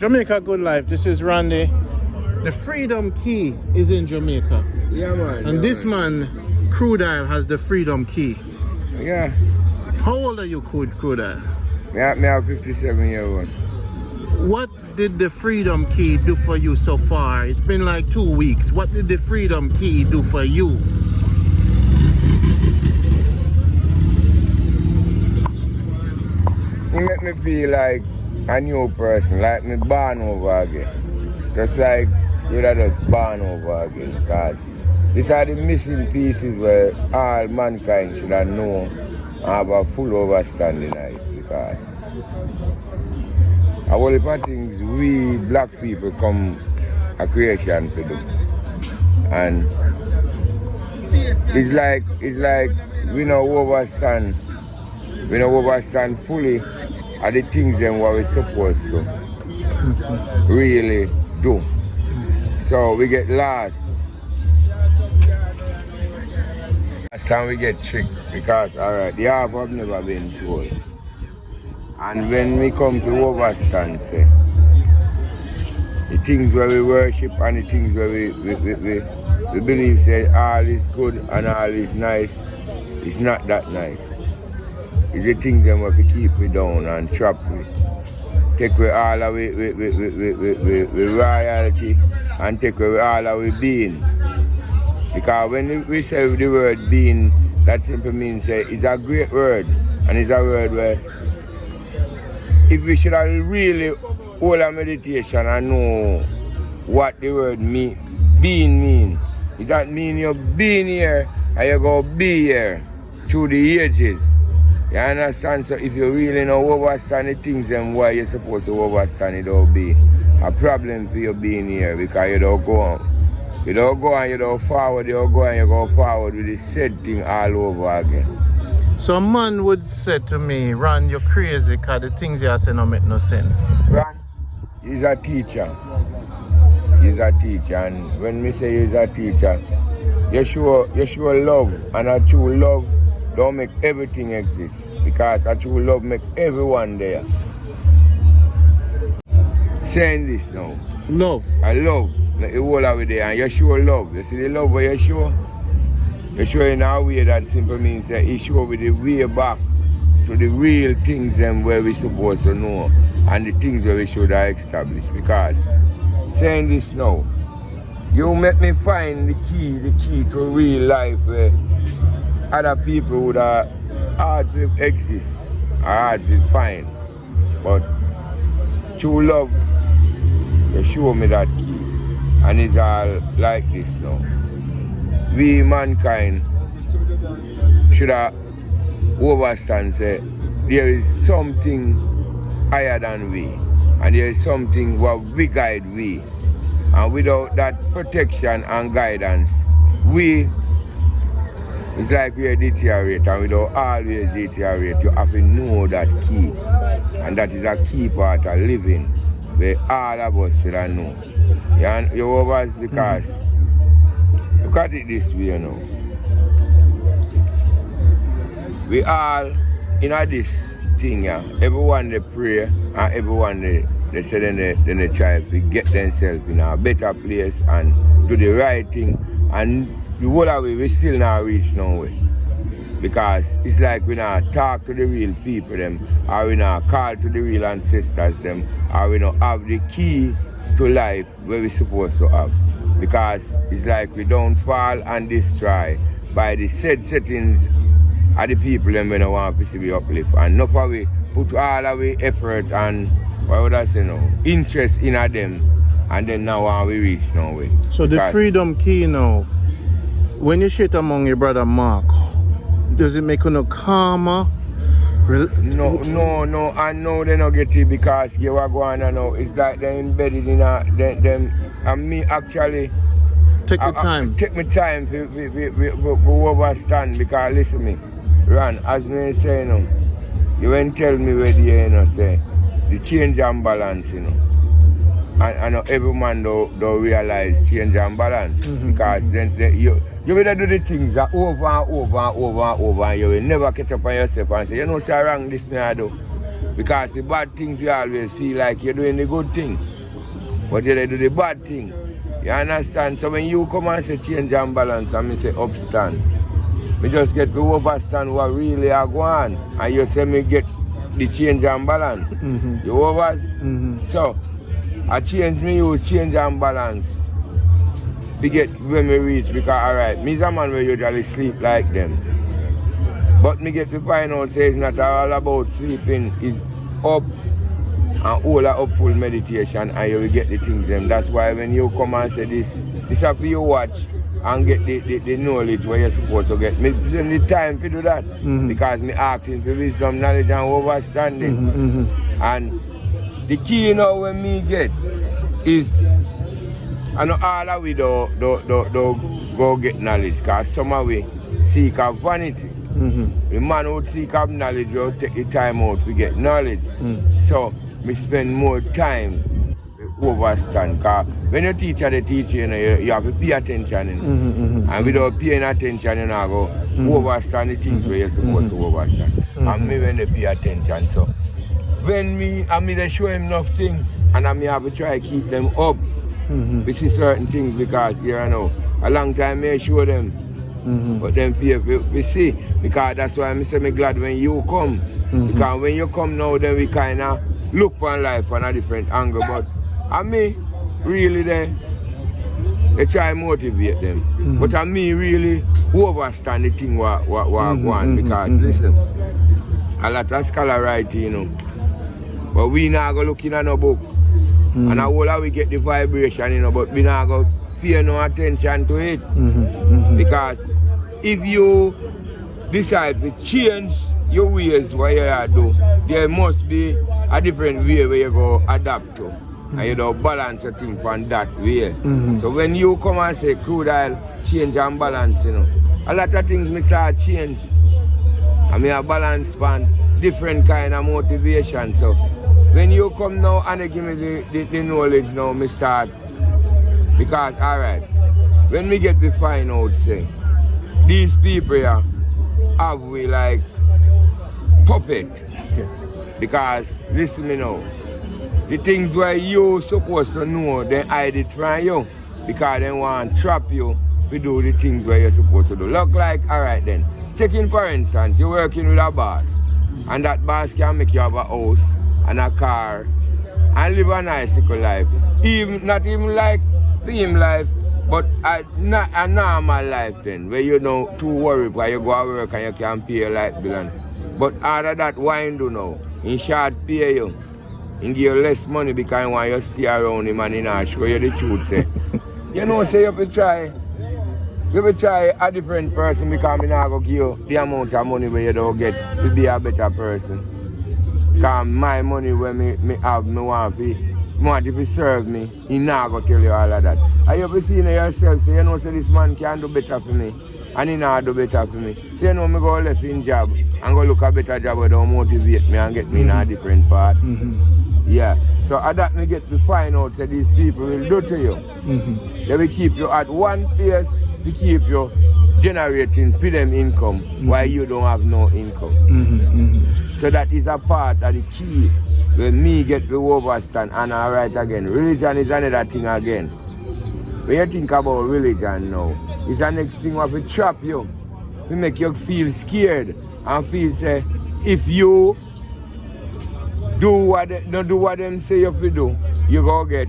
Jamaica Good Life, this is Randy. The Freedom Key is in Jamaica. Yeah, man. And this man, Crudel, has the Freedom Key. Yeah. How old are you, Crudel? Me have 57 years old. What did the Freedom Key do for you so far? It's been like 2 weeks. What did the Freedom Key do for you? It make me feel like a new person, like me born over again. Just like you are just born over again. Because these are the missing pieces where all mankind should have known and have a full understanding of it. Because a whole heap of things we black people come a creation to do. And it's like we don't understand fully of the things them what we're supposed to really do. So we get lost. That's how we get tricked because alright, the half have never been told. And when we come to understand, say, the things where we worship and the things where we believe say all is good and all is nice, it's not that nice. It's the things that we keep it down and trap we. Take away all of we royalty and take away all of we being. Because when we say the word being, that simply means it's a great word. And it's a word where if we should have really hold a meditation and know what the word being mean. It that mean you're being here and you're going to be here through the ages. You understand? So if you really know understand the things and why you're supposed to understand, it will be a problem for you being here because you don't go on. You don't go and you don't forward, you don't go and you go forward with the same thing all over again. So a man would say to me, Ron, you're crazy because the things you are saying don't make no sense. Ron, he's a teacher. He's a teacher, and when we say he's a teacher, Yeshua love, and a true love don't make everything exist. Because a true love make everyone there. Saying this now. Love. I love. Like the whole of it there, and Yeshua love. You see the love of Yeshua? Yeshua in a way that simply means that he show with the way back to the real things and where we supposed to know and the things where we should have established. Because saying this now, you make me find the key to real life where other people would have hard to exist, hard to find. But true love, you show me that key. And it's all like this now. We mankind should have understand say there is something higher than we. And there is something what we guide we. And without that protection and guidance, it's like we deteriorate, and we don't always deteriorate. You have to know that key. And that is a key part of living, where all of us should know. You always because, look at it this way, you know. We all in this thing, yeah. Everyone they pray, and everyone they say then they try to get themselves in a better place and do the right thing. And the whole of it, we still not reach nowhere. Because it's like we not talk to the real people them, or we not call to the real ancestors them, or we not have the key to life where we supposed to have. Because it's like we don't fall and destroy by the said settings of the people them when they want to see we uplift. And enough of we put all of we effort and what would I say now, interest in them, and then now we reach nowhere. So the Freedom Key now, when you shit among your brother Mark, does it make you no calmer? No, I know they don't get it because you are going on now. It's like they're embedded in them. And me actually take my time to understand because listen me, Ron, as me say you know, you won't tell me where you know say the change and balance, you know. And I know every man don't realize change and balance because then you will do the things that over and over and you will never catch up on yourself and say, you know, say wrong this me I do. Because the bad things we always feel like you're doing the good thing. But you do the bad thing. You understand? So when you come and say change and balance and me say upstand, me just get to overstand what really are going on. And you say me get the change and balance. You over? So I change me use change and balance. To get when me reach because alright, me's a man where usually sleep like them. But me get to find out say it's not all about sleeping, it's up and all up full meditation and you will get the things them. That's why when you come and say this is for you watch and get the knowledge where you're supposed to get. Me spend the time to do that because me asking for wisdom, knowledge and understanding. And the key now when me get is I know all of we do go get knowledge because some of we seek of vanity. The man who seek of knowledge will take the time out to get knowledge. So we spend more time to overstand because when you teach the teacher, you have to pay attention. And without paying attention, you know, go overstand the things where you're supposed to overstand. And me when they pay attention. So when I show him enough things and I have to try to keep them up. We see certain things because here I know a long time I show them, but then we see because that's why I say me glad when you come because when you come now then we kind of look on life from a different angle. But and me really they try to motivate them, but and me really overstand the thing what go on because listen, a lot of scholar write but we not go looking at no book. And I will we get the vibration, but we not go pay no attention to it. Because if you decide to change your ways what you do, there must be a different way where you go adapt to. And you don't balance your thing from that way. So when you come and say Crudel, change and balance, a lot of things me start change. I mean a balance from different kind of motivation. So when you come now and they give me the knowledge now, me start. Because, alright, when we get to find out, say, these people here have we like puppet. Because, listen me now, the things where you supposed to know, they hide it from you. Because they want to trap you to do the things where you're supposed to do. Look like, alright then, taking for instance, you're working with a boss. And that boss can make you have a house and a car and live a nice little life. Not even like theme life, but a normal life then, where you don't too worry because you go to work and you can pay your light bill. But after that, why do now? In short, pay you. And give you less money because you want you to stay around him and he not show you the truth. Say. You know, say you have to try. You have to try a different person because I'm not going to give you the amount of money where you don't get to be a better person. Because my money when me have, me want to serve me, he not going to tell you all of that. And you have to see yourself, so you know, say this man can do better for me, and he not do better for me. So you know, me go left in job, and go look a better job where don't motivate me and get me in a different part. Yeah, so at that me get to find out that these people will do to you. They will keep you at one place, to keep you generating for them income while you don't have no income. So that is a part of the key when me get to overstand and I write again. Religion is another thing again. When you think about religion now, it's the next thing that will trap you. To make you feel scared and feel say if you do what them say you have to do, you go get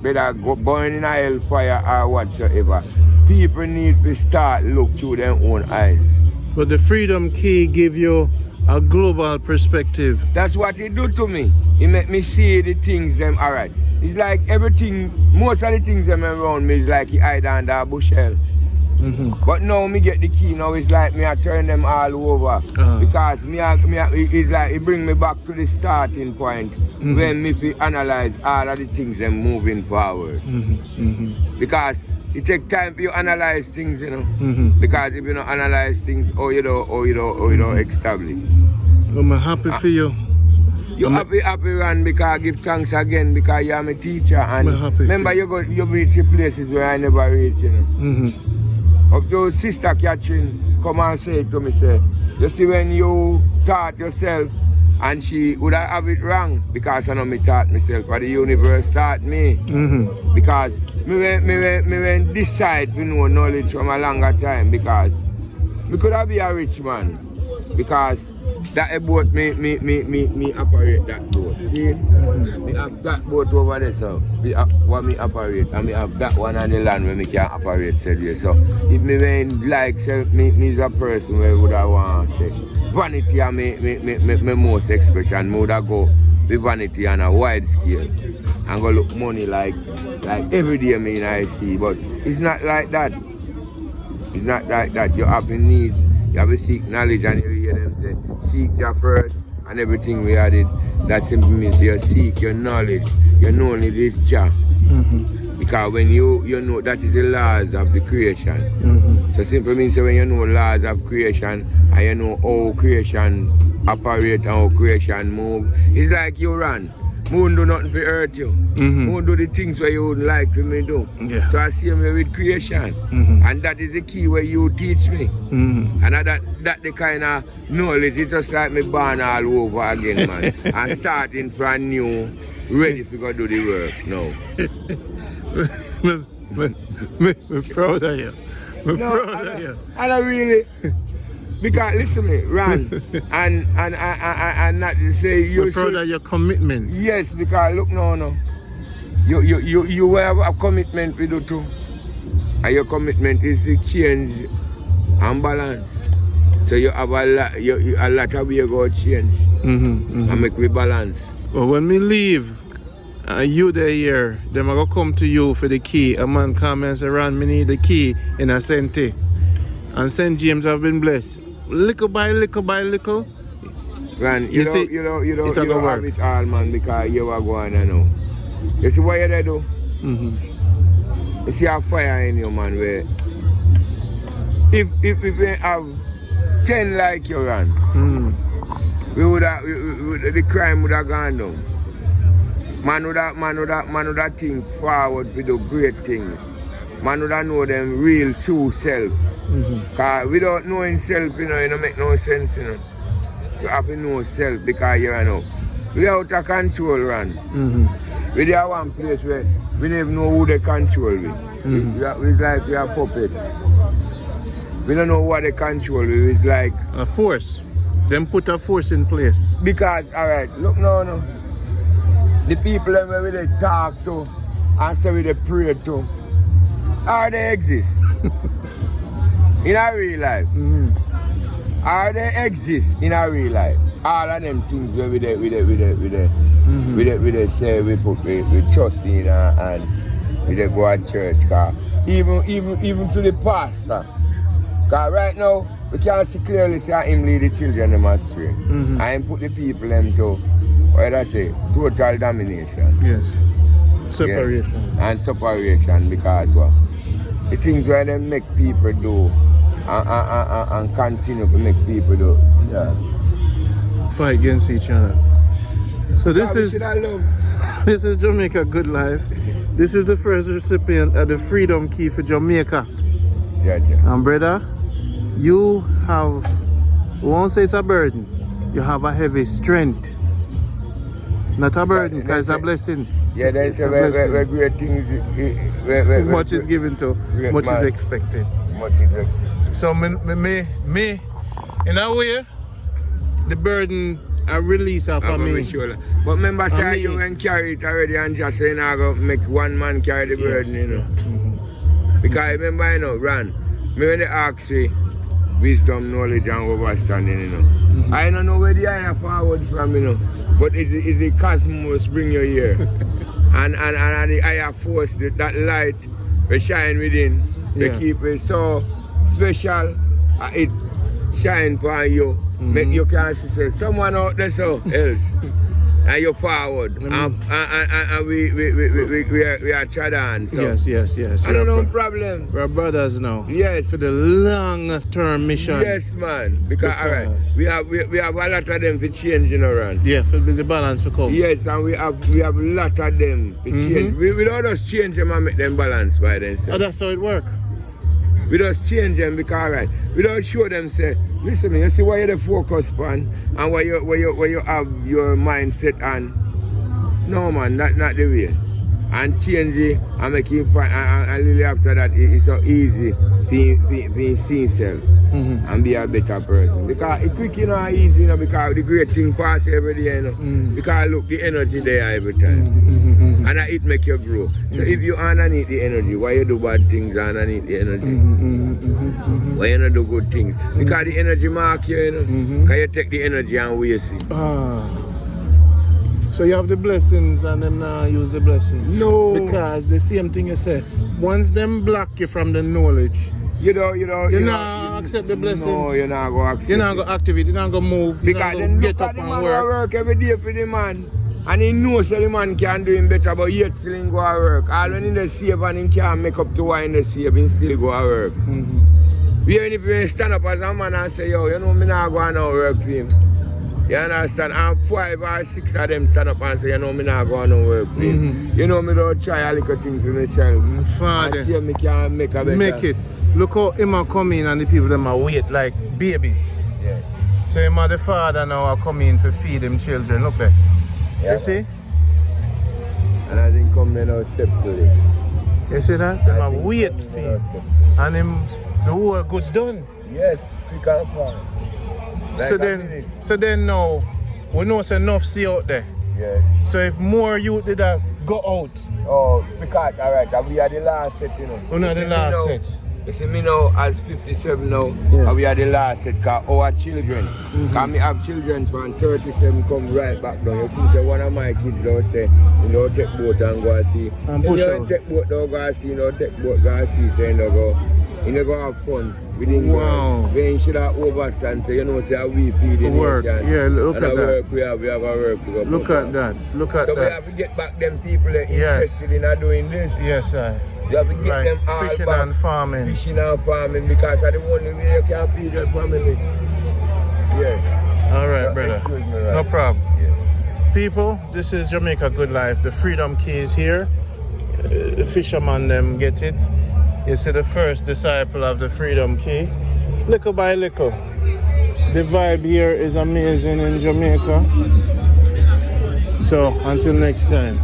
better go burn in a hellfire or whatsoever. People need to start look through their own eyes. But the Freedom Key give you a global perspective. That's what it do to me. It make me see the things them alright. It's like everything, most of the things them around me is like he hide under a bushel. But now me get the key, now it's like me I turn them all over. Because it's like it bring me back to the starting point when me analyze all of the things them moving forward. Because it takes time for you analyze things, Because if you don't analyze things, you don't establish. I'm happy for you. You're happy, Ron, because I give thanks again because you're my teacher. And remember, you reach the places where I never reach, Up to Sister Catherine, come and say to me, say, you see when you taught yourself And she would have it wrong because I know me taught myself, or the universe taught me. Because me when decide to know knowledge from a longer time, because me could have be a rich man. Because that boat me operate that boat. See? Me have that boat over there, so what me operate, and me have that one on the land where me can operate said here. So if me when like self, me is a person where would I want to say vanity are my most expression. Me would I go with vanity on a wide scale and go look money like every day me I see. But it's not like that. It's not like that. You have to need, you have to seek knowledge, and you hear them say, seek your first and everything we added. That simply means you seek your knowledge. You know only this Jah. Because when you know that is the laws of the creation. So simply means when you know laws of creation and you know how creation operate and how creation move, it's like you run. Moon do nothing to hurt you. Moon do the things where you wouldn't like for me do. Yeah. So I see me with creation. And that is the key where you teach me. And that the kind of knowledge, it's just like me born all over again, man. And starting from new, ready to go do the work. No. I'm proud of you. I'm proud of you. And I really, because listen to me, Ron, and not to say you I'm proud of your commitment. Yes, because look no. You have a commitment with you too. And your commitment is to change and balance. So you have a lot of way go change and make we balance. Well, when we leave, you there here, them are going to come to you for the key. A man come and say, Ron, me need the key in a centi. And St. James have been blessed. Little by little. Ron, you don't have it all, man, because you are going to know. You see what you do? You see a fire in you, man, where if we have 10 like you, Ron, the crime would have gone down. Man would have think forward to do great things. Man would have know them real true self. Because without knowing self, it don't make no sense, You have to know self because you know. We out of control, Ron. We there one place where we don't even know who they control with. It's like we are puppet. We don't know what they control with. It's like a force. Them put a force in place. Because, alright, look no. The people that we they talk to and say we they pray to, how they exist? In our real life. How they exist in our real life. All of them things where we say we trust in and we they go to church. Cause even to the pastor. Because right now we can't see clearly see him lead the children them astray. And him put the people them to what I say, total domination. Yes. Separation. Yeah. And separation because what? The things where they make people do and continue to make people do. Yeah. Fight against each other. So this is Jamaica Good Life. This is the first recipient of the Freedom Key for Jamaica. Yeah. And brother, you have, we won't say it's a burden, you have a heavy strength. Not a burden, because it's a blessing. Yeah, there's a great things. Much is given to, much is expected. Much is expected. So me, in a way, the burden I release off of me. Sure. But remember, say you can carry it already and just say now go make one man carry the burden, you know. Because remember, Ron, me when they ask me wisdom, knowledge and understanding, you know. I don't know where the higher forward from, you know. But is the cosmos bring you here. and the higher force, that light will shine within. They keep it so special. It shine upon you. Make you can see someone out there so else. And you're forward. And we are chaddan. So. Yes. I don't know problem. We're brothers now. Yes. For the long-term mission. Yes, man. Because alright, we have a lot of them for changing around. Yeah, for the balance to come. Yes, and we have a lot of them for change. We don't just change them and make them balance by themselves. Oh, that's how it works. We just change them because right. We don't show them say, listen me, you see where you focus on and where you have your mindset on. No man, that's not the way. And change it and make him find and really after that it's so easy being seen self and be a better person. Because it's quick, you know, easy, you know, because the great thing pass every day, you know. Because look, the energy there every time. And it make you grow. So if you underneath the energy, why you do bad things underneath the energy? Why you not do good things? Because the energy mark you, you know. Because you take the energy and waste it. So you have the blessings and then use the blessings? No. Because the same thing you say, once them block you from the knowledge, you not accept the blessings. No, you're not going to accept you're not going to activate, you're not going to move, you're not because going to get look up at the and man work. every day for the man. And he knows that the man can do him better, but yet still he go to work. All when he the save and he can't make up to what he the save, he still go to work. Even if you stand up as a man and say, yo, you know me not going to work for him. You understand? And 5 or 6 of them stand up and say, you know me not going to work for him. You know me don't try a little thing for myself. Father, and see me can make a better. make it. Look how him are coming and the people them are wait like babies. Yeah. So him are the father now are coming to feed him children. Look there. Yeah. You see? And I think come now step to it. You see that? Them are wait for him. And him, the whole goods done. Yes, quick and fast. Like so then now, we know it's enough see out there. Yes. So if more youth did that go out. Oh, because alright, we are the last set, you know. We're not the last set. You see me now as 57 now, we are the last set because our children. Because me have children from 37 come right back down. You think say one of my kids don't say, you know, take boat and go and see. And you bushel. don't take boat, don't go and see, you know, take boat, go and see, so you know, go have fun. We didn't wow. Then you should have overstand, so you know, say we feeding work. Yeah, look at that. Work we have a work. Look at that. Look at that. So we have to get back them people that interested in doing this. Yes, sir. You have to get like them all fishing back. and farming. Fishing and farming because that's the only way you can feed your family. Yeah. All right, brother. Right. No problem. Yeah. People, this is Jamaica Good Life. The Freedom Key is here. The fisherman them get it. You see the first disciple of the Freedom Key. Little by little. The vibe here is amazing in Jamaica. So until next time.